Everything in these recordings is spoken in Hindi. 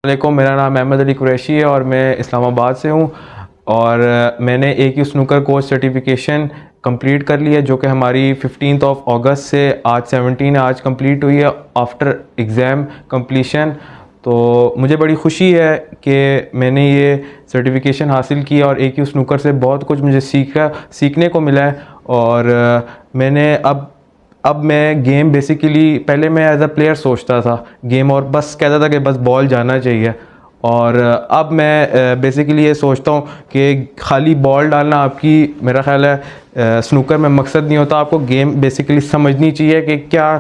वालेकुम, मेरा नाम अहमद अली कुरैशी है और मैं इस्लामाबाद से हूँ। और मैंने AQ snooker coach certification complete कर ली है, जो कि हमारी 15 अगस्त से आज 17 है, आज कंप्लीट हुई है आफ्टर एग्ज़ाम कंप्लीशन। तो मुझे बड़ी ख़ुशी है कि मैंने ये सर्टिफिकेशन हासिल की और AQ स्नूकर से बहुत कुछ मुझे सीखने को मिला है। और मैंने अब मैं गेम बेसिकली पहले मैं एज अ प्लेयर सोचता था गेम, और बस कहता था कि बस बॉल जाना चाहिए। और अब मैं बेसिकली ये सोचता हूँ कि खाली बॉल डालना आपकी, मेरा ख्याल है स्नूकर में मकसद नहीं होता। आपको गेम बेसिकली समझनी चाहिए कि क्या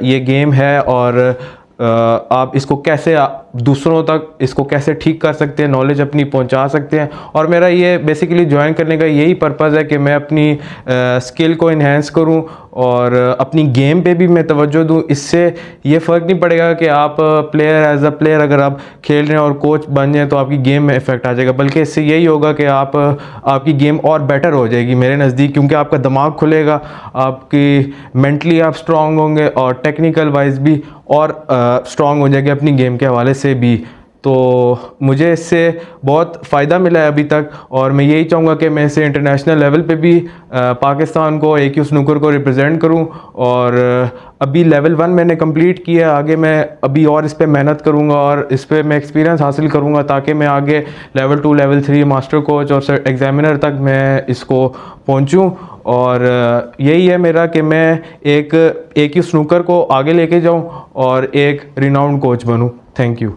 ये गेम है, और आप इसको कैसे दूसरों तक इसको कैसे ठीक कर सकते हैं, नॉलेज अपनी पहुंचा सकते हैं। और मेरा ये बेसिकली ज्वाइन करने का यही पर्पज़ है कि मैं अपनी स्किल को इन्हेंस करूं और अपनी गेम पे भी मैं तवज्जो दूं। इससे ये फ़र्क नहीं पड़ेगा कि आप प्लेयर एज अ प्लेयर अगर आप खेल रहे हैं और कोच बन जाए तो आपकी गेम में इफ़ेक्ट आ जाएगा, बल्कि इससे यही होगा कि आपकी गेम और बेटर हो जाएगी मेरे नज़दीक, क्योंकि आपका दिमाग खुलेगा, आपकी मेंटली आप स्ट्रांग होंगे और टेक्निकल वाइज भी और स्ट्रांग हो जाएगी अपनी गेम के हवाले से भी। तो मुझे इससे बहुत फ़ायदा मिला है अभी तक, और मैं यही चाहूँगा कि मैं इसे इंटरनेशनल लेवल पे भी पाकिस्तान को AQ स्नूकर को रिप्रेजेंट करूँ। और अभी लेवल 1 मैंने कंप्लीट किया, आगे मैं अभी और इस पे मेहनत करूँगा और इस पे मैं एक्सपीरियंस हासिल करूँगा, ताकि मैं आगे लेवल 2 लेवल 3 मास्टर कोच और एग्ज़ामिनर तक मैं इसको पहुँचूँ। और यही है मेरा कि मैं एक AQ स्नूकर को आगे लेके जाऊँ और एक रिनाउंड कोच बनूँ। Thank you.